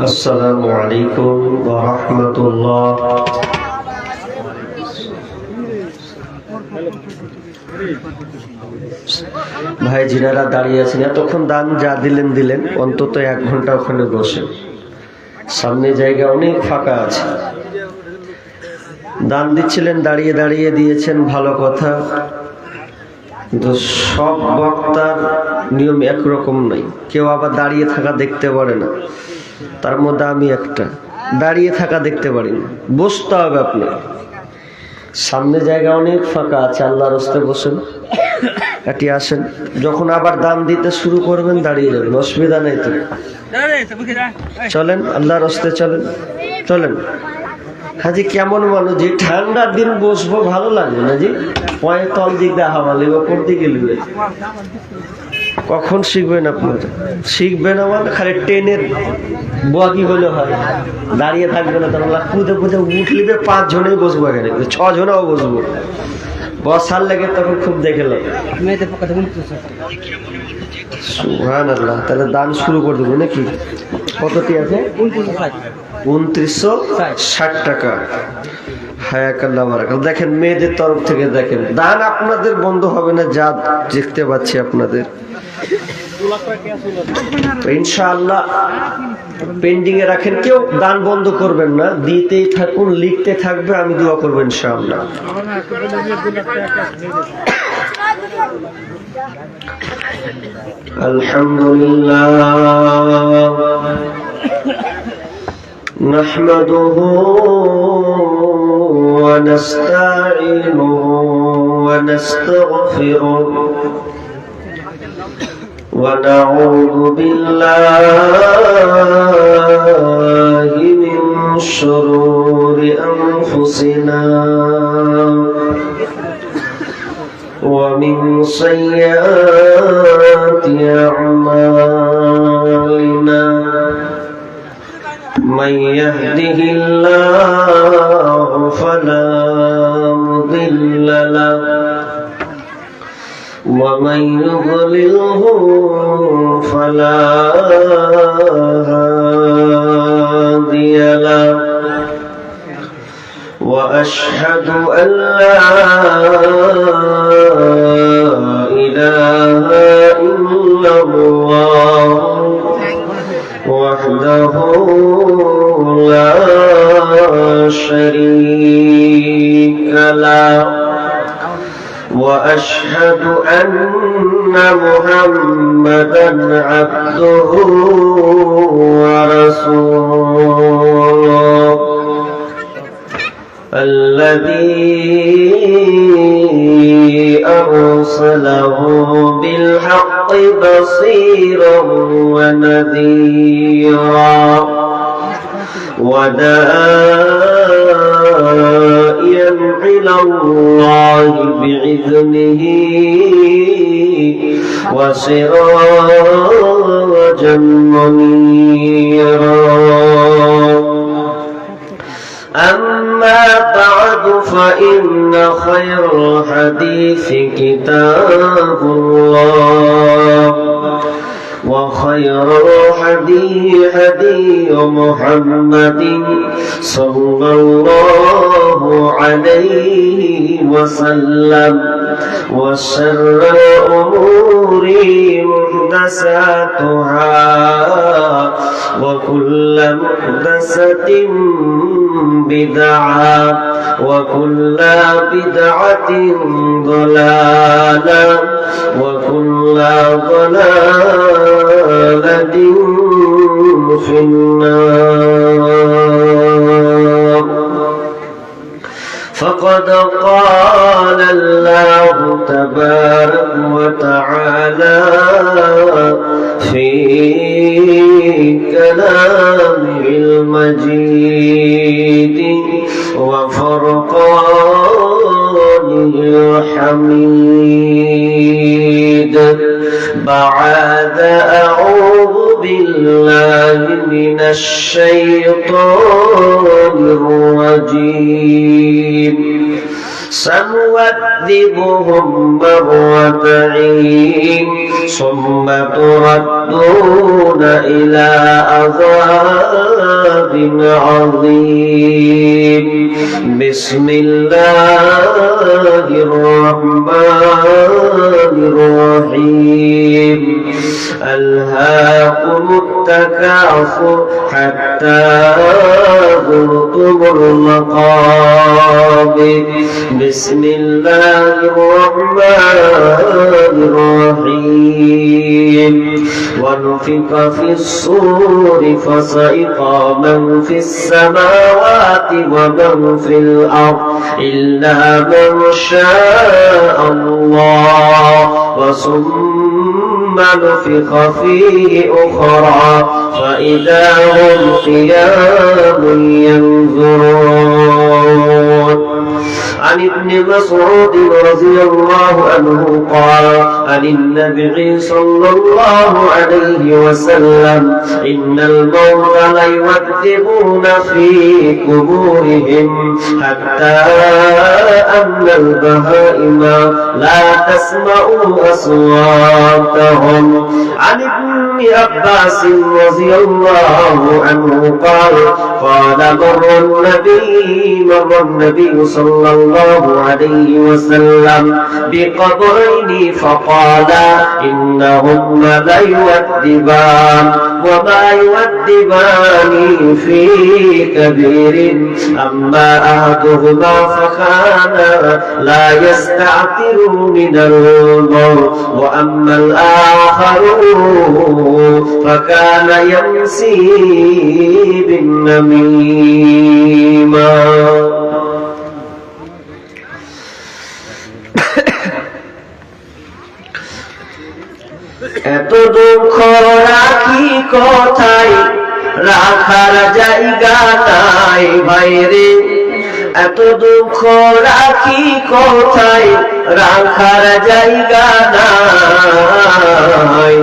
আসসালামু আলাইকুম ওয়া রাহমাতুল্লাহ। ভাই জিনারা দাঁড়িয়ে আছেন, এতক্ষণ দান যা দিলেন অন্তত 1 ঘন্টা ওখানে বসে, সামনে জায়গা অনেক ফাঁকা আছে। দান দিচ্ছিলেন, দাঁড়িয়ে দাঁড়িয়ে দিয়েছেন, ভালো কথা, কিন্তু সব বক্তার নিয়ম একরকম নাই। কেউ আবার দাঁড়িয়ে থাকা দেখতে পারে না, তার মধ্যে আমি একটা দাঁড়িয়ে থাকা দেখতে পারি না। বসতে হবে আপনার, সামনে জায়গা অনেক ফাঁকা আছে, আল্লাহর রাস্তায় বসেন, এটি আসেন। যখন আবার দান দিতে শুরু করবেন দাঁড়িয়ে যাবেন, অসুবিধা নেই তো। চলেন আল্লাহর রাস্তায়, চলেন চলেন। হাজি কেমন মানুষ, যে ঠান্ডার দিন বসবো ভালো লাগে না জি, পয়ের তল দিক দিয়ে হাওয়া লিবে, ওপর দিকে লিবে। কখন শিখবেন আপনারা? শিখবেন আমার খালি ট্রেনের বগি হলে হয়, দাঁড়িয়ে থাকবে না। তাহলে কুদে কুদে উঠলিবে, 5 জনেই বসবো, এখানে 6 জনেও বসবো, বসার লেগে তখন খুব দেখে লাগে। সুবহানাল্লাহ। তাহলে দান শুরু করে দেবো নাকি? কতটি আছে? 2960 টাকা। হায়াকাল্লাহ বারাকাল্লাহ। দেখেন মেয়েদের তরফ থেকে দেখেন, দান আপনাদের বন্ধ হবে না, যা দেখতে পাচ্ছি আপনাদের। ইনশাআল্লাহ পেন্ডিং এ রাখেন, কেউ দান বন্ধ করবেন না, দিতেই থাকুন, লিখতে থাকবে, আমি দোয়া করবো ইনশাআল্লাহ। আলহামদুলিল্লাহ নাহমাদুহু ওয়া নাস্তাঈনুহু ওয়া নাস্তাগফিরুহু ونعوذ بالله من شرور أنفسنا ومن سيئات أعمالنا من يهده الله فلا مضل له ومن يضلله فلا هادي له وأشهد أن لا إله إلا الله وحده لا شريك له وأشهد أن محمدًا عبده ورسوله الذي أرسله بالحق بصيرا ونذيرا وداعيا إلى الله بإذنه وسراجا منيرا أما بعد فإن خير الحديث كتاب الله وخير الهدي هدي محمد صلى الله عليه وسلم وشر الأمور محدثاتها وكل محدثة بدعة وكل بدعة ضلالة وكل ضلالة في النار. فقد قال الله تبارك وتعالى في كلامه المجيد وفرقانه الحميد بعد أعوذ بالله من الشيطان الرجيم سنعذبهم مرتين ثم تردون إلى عذاب عظيم بسم الله الرحمن الرحيم ألهاكم التكاثر حتى زرتم المقابر بسم الله الرحمن الرحيم ونفخ في الصور فصعق من في السماوات ومن في الأرض إلا من شاء الله وثم نفخ فيه أخرى فإذا هم قيام ينظرون عن ابن مسعود رضي الله عنه قال عن النبي صلى الله عليه وسلم إن الموت ليعذبون في قبورهم حتى أن البهائم لا تسمع أصواتهم عن ابن عباس رضي الله عنه قال مر النبي صلى الله عليه وسلم بقبرين فقال إنهما ليعذبان وما يعذبان في كبير أما أحدهما فكان لا يستعتر من الموت وأما الآخر فكان يمشي بالنميمة এত দুঃখ রাখি কোথায় রাখার জায়গা নাই ভাইরে এত দুঃখ রাখি কোথায় রাখার জায়গা নাই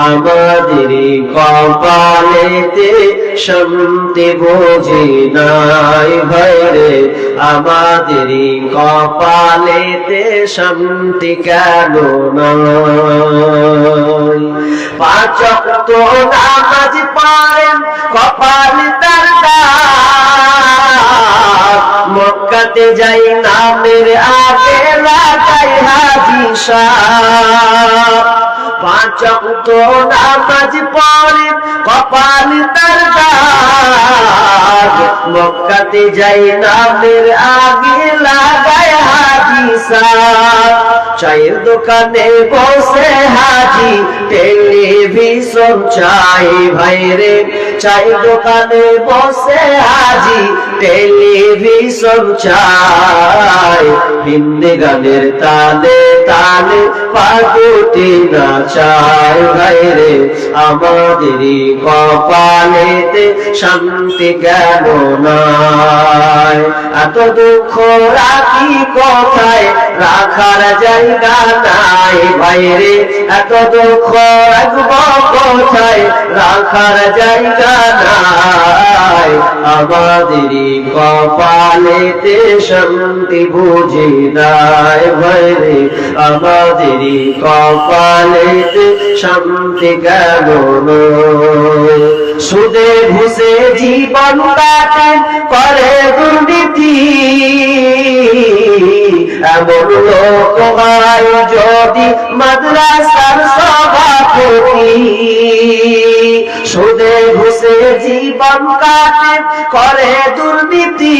আমাদের কপালেতে শান্তি বুঝি নাই ভাইরে আমাদের কপালেতে শান্তি কেন নাই পাঁচ ওয়াক্ত নামাজ পড়েন কপাল তার মক্কাতে যাই নামের আগে লাগাই হাজি সাহেব পাঁচ ওয়াক্ত নামাজ পড়ে কপাল তার দাগ মক্কাতে যাই নামের আগে লাগাই হাজি সাহেব চায়ের দোকানে বসে হাজি টেলিভিশন চাই ভাইরে চায়ের দোকানে বসে হাজি টেলিভিশন চাই হিন্দি গানের তালে তালে পাগুটি না চাই ভাইরে আমাদেরই কপালেতে শান্তি কেন নাই এত দুঃখ রাখি কোথায় রাখার জায়গা নাই ভাইরে এত দুঃখ রাখবো কোথায় রাখার জায়গা নাই আমাদেরই কপালেতে শান্তি বুঝি নাই ভাইরে আমাদেরই কপালেতে শান্তি কেন নয় সুদে ঘুষে জীবন কাটে করে দুর্নীতি এমন লোক হয় যদি মাদ্রাসার সভাপতি সুদে ঘুষে জীবন কাটে করে দুর্নীতি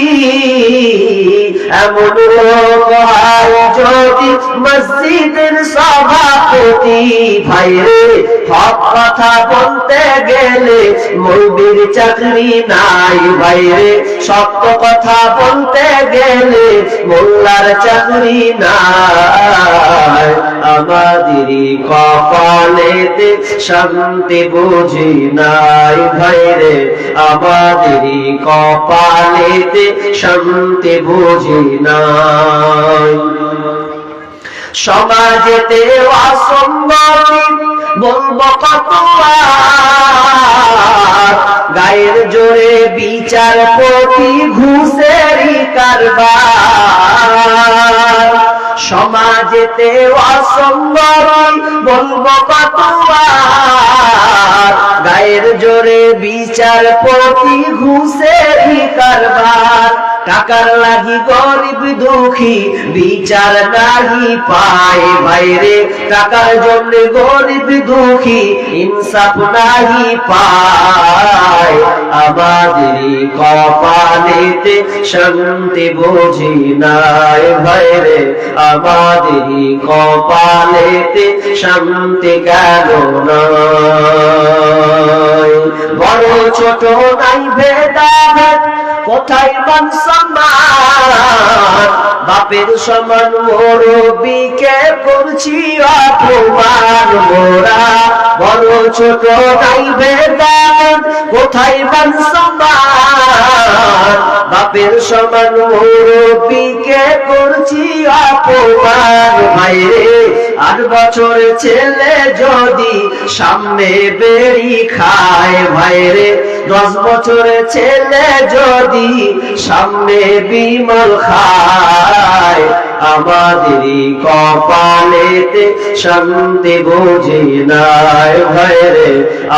এমন লোক হয় যদি মসজিদের সভাপতি ভাইরে হক কথা বলতে গেলে মৌলবীর চাকরি নাই ভাইরে সত্য কথা বলতে গেলে মোল্লার চাকরি নাই আমাদেরই কপালেতে শান্তি বুঝি নাই ভাইরে আমাদেরই কপালেতে শান্তি বুঝি নাই সমাজেতে অসঙ্গতি বলবো কত জোরে বিচারপতি ঘুষেরই কারবার, সমাজেতে অসম্ভব বলবো কতবার, গায়ের জোরে বিচারপতি ঘুষেরই কারবার, টাকার লাগি গরিব দুঃখী বিচার নাহি পায় ভাইরে, টাকার জন্য গরিব দুঃখী ইনসাফ নাহি পায়, আমাদেরই কপালেতে শান্তি বুঝি নাই ভাইরে, আমাদেরই কপালেতে শান্তি কেন নাই, বড় ছোট নাই ভেদাভেদ কোথায় মান সম্মান, বাপের সমান মুরব্বিকে করছি অপমান মোরা, বড় ছোট নাই ভেদাভেদ কোথায় মান সম্মান, বাপের সমান মুরব্বিকে করছি অপমান ভাইরে, 8 বছর ছেলে যদি সামনে বেরি খায় ভাইরে, 10 বছরের ছেলে যদি সামনে বিমল খায়, আমাদেরই কপালেতে শান্তি বুঝি নাই ভাইরে,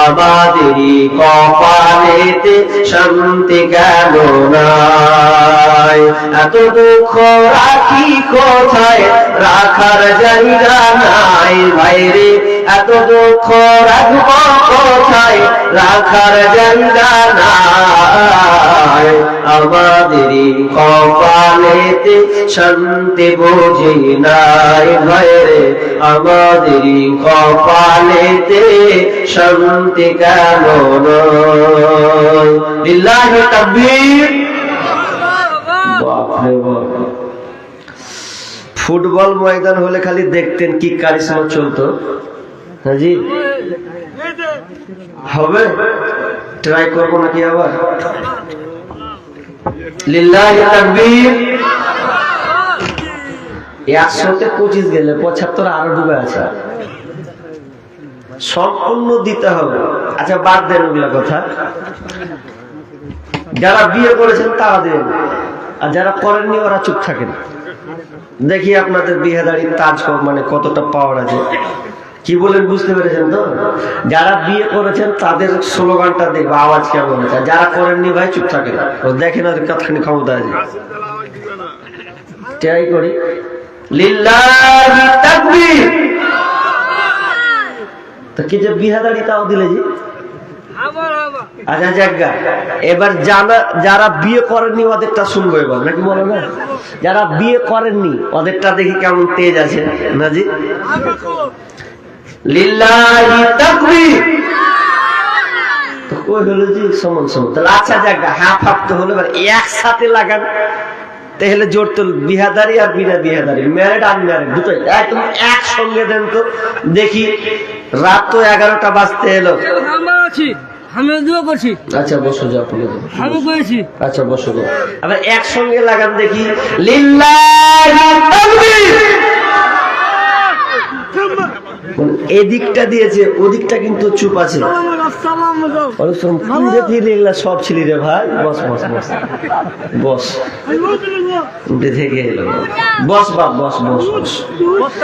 আমাদেরই কপালেতে শান্তি কেন নাই, এত দুঃখ রাখি কোথায় রাখার জায়গা নাই ভাইরে, এত দুঃখ রাখব কোথায় রাখার জায়গা নাই, আমাদেরই কপালেতে শান্তি বুঝি নাই ভাইরে, আমাদেরই কপালেতে শান্তি কেন নাই, লিল্লাহি তাকবীর। বাপ রে বাপ, ফুটবল ময়দান হলে খালি দেখতেন কি কারিশমা চলতো। হ্যাঁ জি, হবে ট্রাই করবো নাকি আবার? লিল্লাহি তাকবীর। 100তে 25 গেলে 75 আরো ডুবে আছে, সম্পূর্ণ দিতে হবে। আচ্ছা বাদ দেন ওগুলা কথা, যারা বিয়ে করেছেন তারা দেন, আর যারা করেননি ওরা চুপ থাকেন। দেখি আপনাদের বিয়েদারির তাজ মানে কতটা পাওয়ার আছে। কি বলেন বুঝতে পেরেছেন তো? যারা বিয়ে করেছেন তাদের স্লোগানটা দেখবো আওয়াজ কেমন আছে, যারা করেননি ভাই চুপ থাকেন, দেখেন ওদের কতখানি ক্ষমতা আছে। ট্রাই করি, লিল্লাহি তাকবীর। তো কি যে বিয়েদারি তাও দিলে জি। আচ্ছা জায়গা, এবার যারা বিয়ে করেননি ওদেরটা শুনবো এবার, নাকি বলো না? যারা বিয়ে করেননি ওদেরটা দেখি কেমন তেজ আছে না জি। লিল্লাহি তাকবীর। তো কই হলো জি সমান সমান। তাহলে আচ্ছা জায়গা, হাফ হাফ তো হলো, এবার একসাথে লাগান তাহলে জোর তো, বিহাদারি আর বিনা বিহাদারি, ম্যারেড আনম্যারেড দুটোই একদম একসঙ্গে দেন তো দেখি। রাত তো 11টা বাজতে এলো। আচ্ছা বসো, যাও আচ্ছা বসো, আবার একসঙ্গে লাগান দেখি, লিল্লাহি তাকবীর। এদিকটা দিয়েছে, ওদিকটা কিন্তু চুপ আছে। সব ছিলি রে ভাই, বস বস বস বস, থেকে বস বাপ বস বস বস।